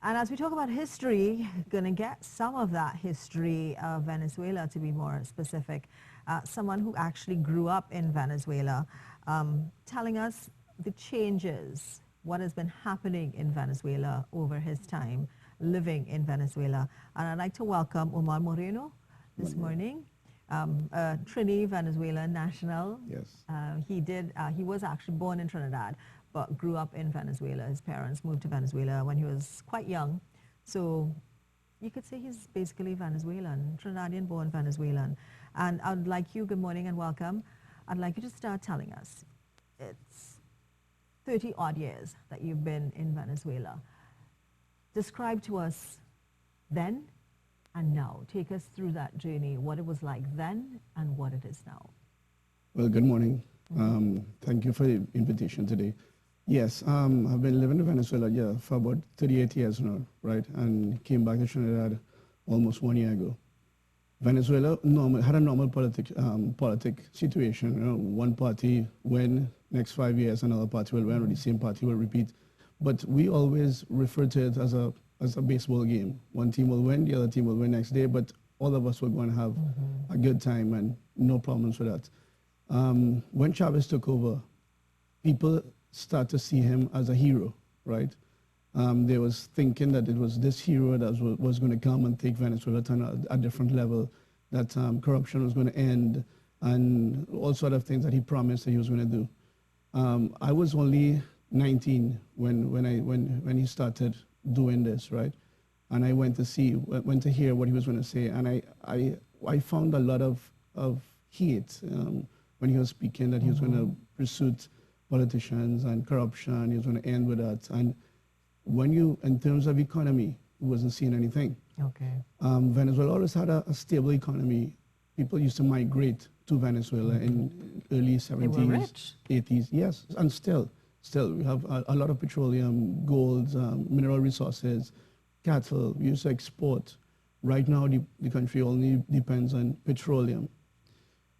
And as we talk about history, going to get some of that history of Venezuela, to be more specific. Someone who actually grew up in Venezuela, telling us the changes, what has been happening in Venezuela over his time living in Venezuela. And I'd like to welcome Omar Moreno this morning. Trini, Venezuelan national. Yes. He was actually born in Trinidad, but grew up in Venezuela. His parents moved to Venezuela when he was quite young. So you could say he's basically Venezuelan, Trinidadian born Venezuelan. And I'd like you, good morning and welcome. I'd like you to start telling us, it's 30 odd years that you've been in Venezuela. Describe to us then and now. Take us through that journey, what it was like then and what it is now. Well, good morning. Thank you for the invitation today. Yes, I've been living in Venezuela for about 38 years now, right? And came back to Trinidad almost 1 year ago. Venezuela had a normal politic situation. You know, one party win, next 5 years another party will win, or the same party will repeat. But we always refer to it as a baseball game. One team will win, the other team will win next day, but all of us were going to have a good time and no problems with that. When Chavez took over, people start to see him as a hero, right? They was thinking that it was this hero that was going to come and take Venezuela to a different level, that corruption was going to end, and all sort of things that he promised that he was going to do. I was only 19 when he started doing this, right? And I went to hear what he was going to say, and I found a lot of hate when he was speaking, that he was going to pursue politicians and corruption, he was going to end with that. And in terms of economy, he wasn't seeing anything. Okay. Venezuela always had a stable economy. People used to migrate to Venezuela in early 70s, they were rich. 80s, yes, and still we have a lot of petroleum, gold, mineral resources, cattle. We used to export. Right now, the country only depends on petroleum.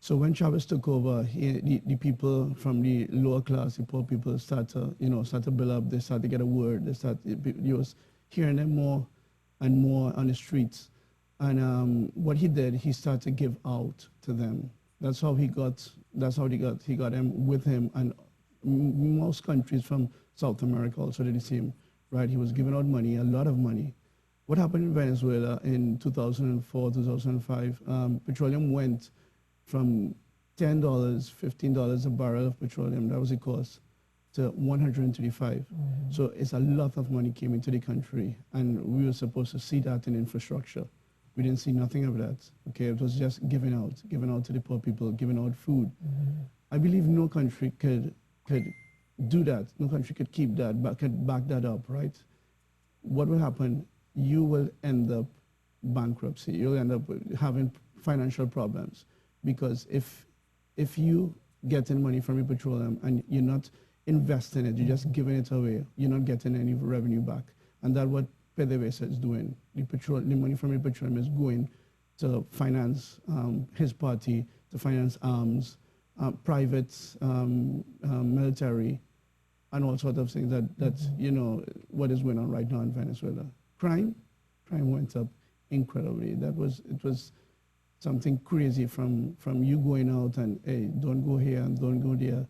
So when Chavez took over, the people from the lower class, the poor people, start to build up. They start to get a word. You was hearing them more and more on the streets. And what he did, he started to give out to them. That's how he got them with him. And most countries from South America also did the same, right? He was giving out money, a lot of money. What happened in Venezuela in 2004, 2005, petroleum went from $10, $15 a barrel of petroleum, that was the cost, to 135. So it's a lot of money came into the country, and we were supposed to see that in infrastructure. We didn't see nothing of that. Okay, it was just giving out to the poor people, giving out food. I believe no country could do that. No country could keep that, could back that up, right? What will happen? You will end up bankruptcy. You'll end up having financial problems. Because if you getting money from your petroleum and you're not investing it, you're just giving it away, you're not getting any revenue back. And that's what PDVSA is doing. The money from your petroleum is going to finance his party, to finance arms, private military, and all sorts of things that's what is going on right now in Venezuela. Crime went up incredibly. It was something crazy from you going out and, hey, don't go here and don't go there,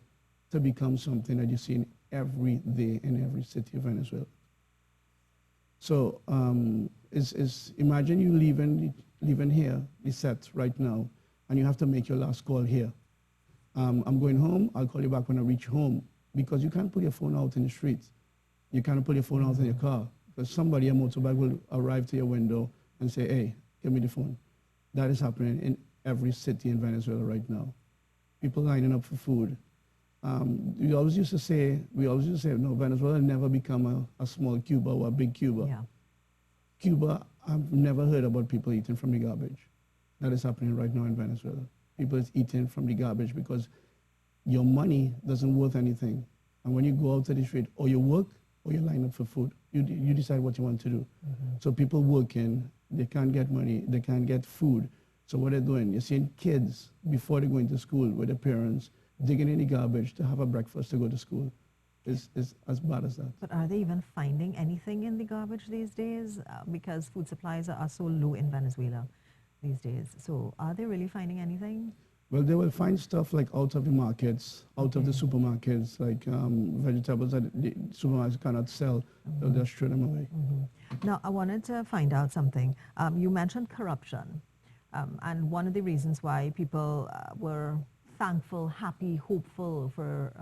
to become something that you see every day in every city of Venezuela. So imagine you leaving here, the set right now, and you have to make your last call here. I'm going home, I'll call you back when I reach home, because you can't put your phone out in the streets. You can't put your phone out in your car, because somebody, a motorbike, will arrive to your window and say, hey, give me the phone. That is happening in every city in Venezuela right now. People lining up for food. We always used to say, no, Venezuela never become a small Cuba or a big Cuba. Yeah. Cuba, I've never heard about people eating from the garbage. That is happening right now in Venezuela. People is eating from the garbage because your money doesn't worth anything. And when you go out to the street, or you work or you line up for food, you decide what you want to do. So people working, they can't get money, they can't get food. So what they're doing, you're seeing kids before they go into school with their parents digging in the garbage to have a breakfast to go to school. is as bad as that. But are they even finding anything in the garbage these days? Because food supplies are so low in Venezuela these days. So are they really finding anything? Well, they will find stuff like out of the markets, out of the supermarkets, like vegetables that the supermarkets cannot sell. They'll just throw them away. Now, I wanted to find out something. You mentioned corruption. And one of the reasons why people were thankful, happy, hopeful for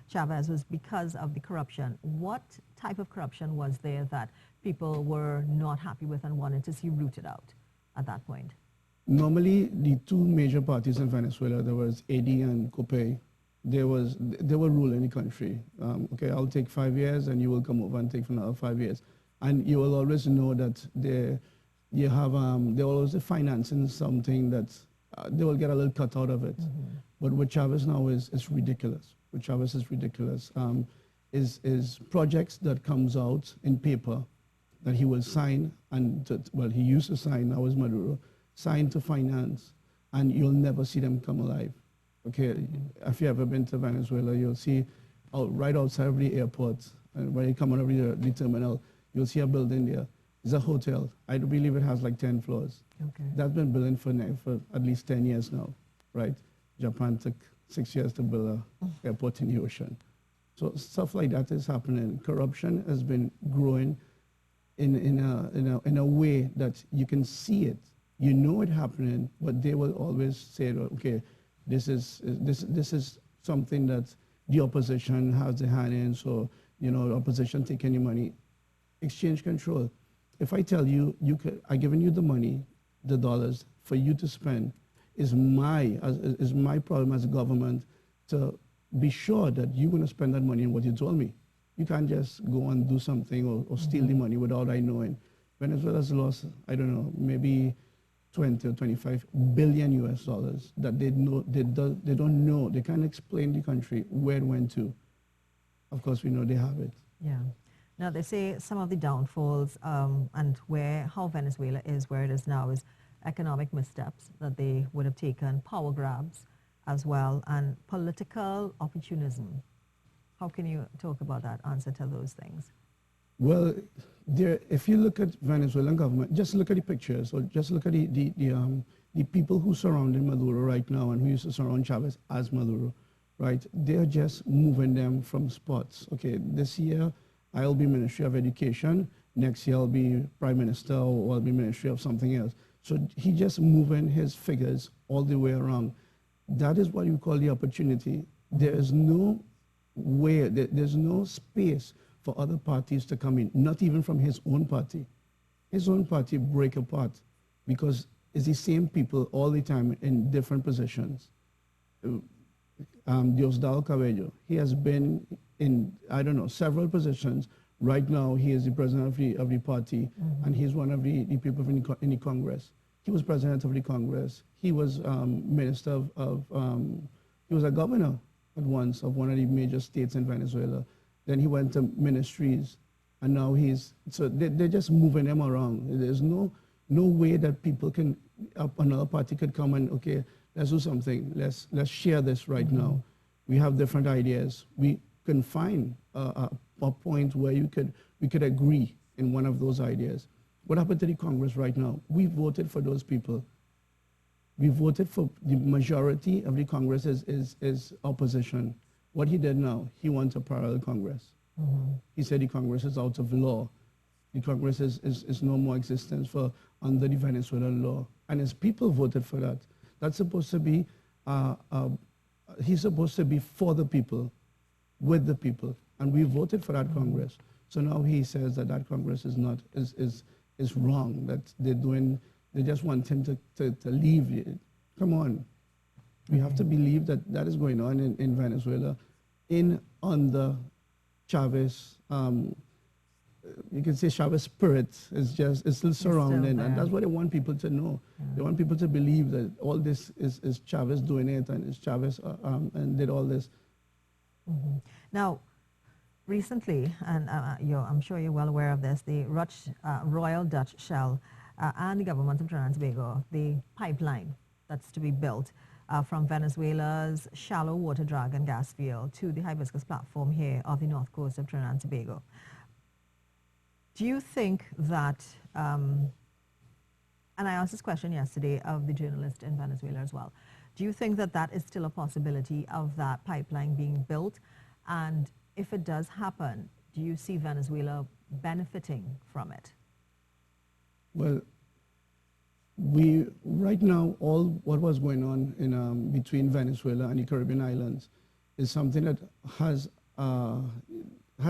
Chavez was because of the corruption. What type of corruption was there that people were not happy with and wanted to see rooted out at that point? Normally, the two major parties in Venezuela, there was AD and COPEI, they were ruling the country. Okay, I'll take 5 years and you will come over and take for another 5 years. And you will always know that they're always financing something that they will get a little cut out of it. But with Chavez now is ridiculous. What Chavez is ridiculous. Is projects that comes out in paper that he will sign well, he used to sign, now is Maduro, sign to finance, and you'll never see them come alive. Okay, if you've ever been to Venezuela, you'll see right outside of the airport, and when you come out of the terminal, you'll see a building there. It's a hotel. I believe it has like 10 floors. Okay. That's been building for at least 10 years now, right? Japan took 6 years to build an airport in the ocean. So stuff like that is happening. Corruption has been growing in a way that you can see it. You know it happening, but they will always say, okay, this is something that the opposition has their hand in, so, you know, the opposition taking your money. Exchange control. If I tell you, I've given you the money, the dollars, for you to spend, is my problem as a government to be sure that you're going to spend that money on what you told me. You can't just go and do something or steal the money without I knowing. Venezuela's lost, I don't know, maybe 20 or 25 billion US dollars that they don't know. They can't explain the country where it went to. Of course, we know they have it. Yeah. Now, they say some of the downfalls and how Venezuela is where it is now is economic missteps that they would have taken, power grabs as well, and political opportunism. How can you talk about that, answer to those things? Well, if you look at Venezuelan government, just look at the pictures, or just look at the people who surrounded Maduro right now and who used to surround Chavez as Maduro, right? They're just moving them from spots. Okay, this year I'll be Ministry of Education, next year I'll be Prime Minister, or I'll be Ministry of something else. So he just moving his figures all the way around. That is what you call the opportunity. There is no way, there's no space for other parties to come in, not even from his own party. His own party break apart because it's the same people all the time in different positions. Diosdado Cabello, he has been in, I don't know, several positions. Right now, he is the president of the party, and he's one of the people in the Congress. He was president of the Congress. He was minister he was a governor at once of one of the major states in Venezuela. Then he went to ministries, and now so they're just moving him around. There's no way that people another party could come and, okay, let's do something. Let's share this right now. We have different ideas. We can find a point where we could agree in one of those ideas. What happened to the Congress right now? We voted for those people. We voted for the majority of the Congress is opposition. What he did now, he wants a parallel Congress. He said the Congress is out of law. The Congress is no more existence under the Venezuelan law. And his people voted for that. That's supposed to be, he's supposed to be for the people, with the people. And we voted for that Congress. So now he says that Congress is wrong, that they just want him to leave. Come on. We have to believe that is going on in Venezuela under Chavez. You can say Chavez spirit is still surrounding, and that's what they want people to know. Yeah. They want people to believe that all this is Chavez doing it, and it's Chavez and did all this. Now, recently, and I'm sure you're well aware of this, the Royal Dutch Shell and the government of Trinidad and Tobago, the pipeline that's to be built from Venezuela's shallow water dragon gas field to the hibiscus platform here of the north coast of Trinidad and Tobago. Do you think that, and I asked this question yesterday of the journalist in Venezuela as well, do you think that that is still a possibility of that pipeline being built? And if it does happen, do you see Venezuela benefiting from it? Well, right now, all what was going on in between Venezuela and the Caribbean islands is something that has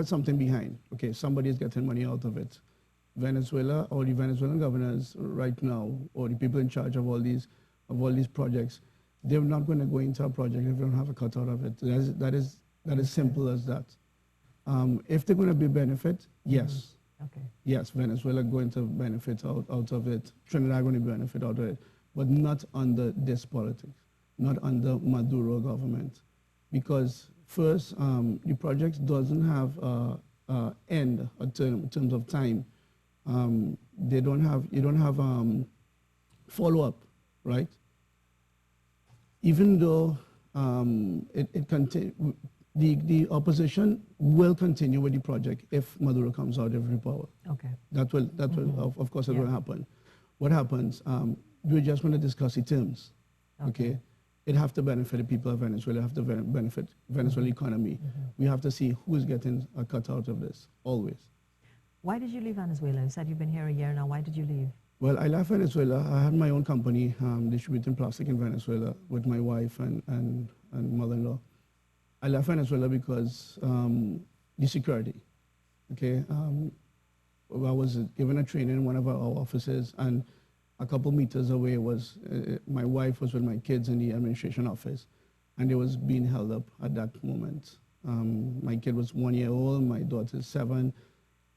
something behind. Okay, somebody is getting money out of it. Venezuela or the Venezuelan governors right now, or the people in charge of all these projects, they're not going to go into a project if they don't have a cut out of it. That is simple as that. If they're going to be benefit, yes. Okay. Yes, Venezuela going to benefit out of it. Trinidad going to benefit out of it, but not under this politics, not under Maduro government, because first, the project doesn't have end in terms of time. You don't have follow-up, right? Even though the opposition will continue with the project if Maduro comes out of power. Okay. That will of course, it will happen. What happens? We're just going to discuss the terms. Okay. It have to benefit the people of Venezuela. Have to benefit Venezuelan economy. We have to see who is getting a cut out of this. Always. Why did you leave Venezuela? You said you've been here a year now. Why did you leave? Well, I left Venezuela. I had my own company distributing plastic in Venezuela with my wife and mother-in-law. I left Venezuela because the security. Okay, I was given a training in one of our offices, and a couple meters away was my wife was with my kids in the administration office, and they was being held up at that moment. My kid was 1 year old, my daughter is 7,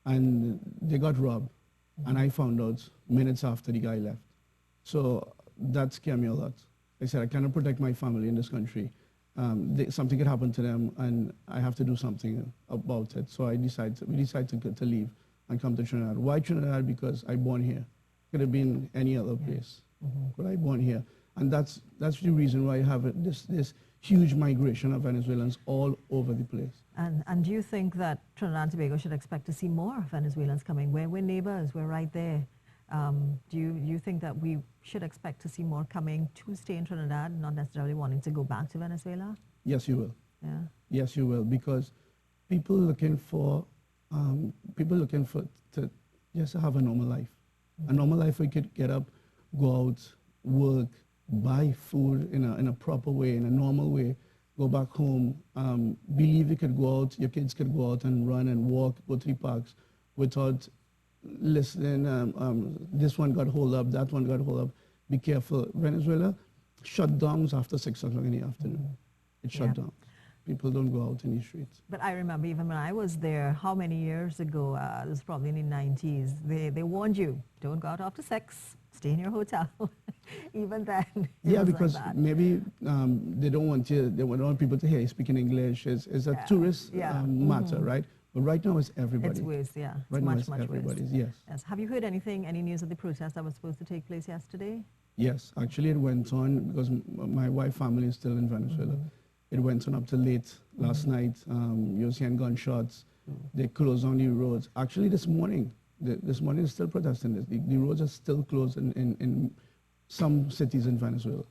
and they got robbed. And I found out minutes after the guy left. So that scared me a lot. I said, I cannot protect my family in this country. Something could happen to them, and I have to do something about it. So we decided to leave and come to Trinidad. Why Trinidad? Because I born here. Could have been any other place, but I born here. And that's the reason why I have this huge migration of Venezuelans all over the place. And do you think that Trinidad and Tobago should expect to see more Venezuelans coming? We're neighbors, we're right there. Do you think that we should expect to see more coming to stay in Trinidad, not necessarily wanting to go back to Venezuela? Yes, you will. Yeah. Yes, you will, because people looking to just have a normal life. A normal life where you could get up, go out, work, buy food in a proper way, in a normal way, go back home, believe you could go out, your kids could go out and run and walk, go to the parks without listening, this one got hold up, that one got hold up. Be careful. Venezuela shut down after 6 o'clock in the afternoon. It shut down. People don't go out in the streets. But I remember even when I was there, how many years ago, it was probably in the 90s, they warned you, don't go out after 6, stay in your hotel. Even then. Yeah, because like maybe they don't want people to hear you speaking English. It's a tourist matter, right? But right now it's everybody. It's worse, yeah. Right now it's everybody's, yes. Have you heard any news of the protest that was supposed to take place yesterday? Yes, actually it went on because my wife's family is still in Venezuela. It went on up to late last night. You were hearing gunshots. They closed on the roads. Actually this morning is still protesting this. The roads are still closed in some cities in Venezuela.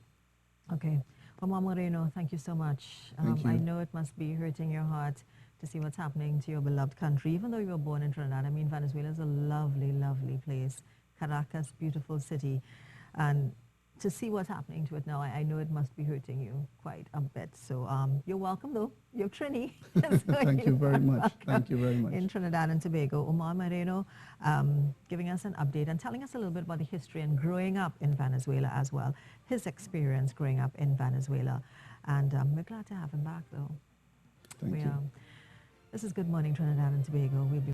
Okay. Omar Moreno, thank you so much. Thank you. I know it must be hurting your heart to see what's happening to your beloved country, even though you were born in Trinidad. I mean, Venezuela is a lovely, lovely place. Caracas, beautiful city. And to see what's happening to it now, I know it must be hurting you quite a bit. So you're welcome, though. You're Trini. So Thank you very much. Thank you very much. In Trinidad and Tobago, Omar Moreno giving us an update and telling us a little bit about the history and growing up in Venezuela as well. His experience growing up in Venezuela. And we're glad to have him back, though. Thank you. This is Good Morning Trinidad and Tobago. We'll be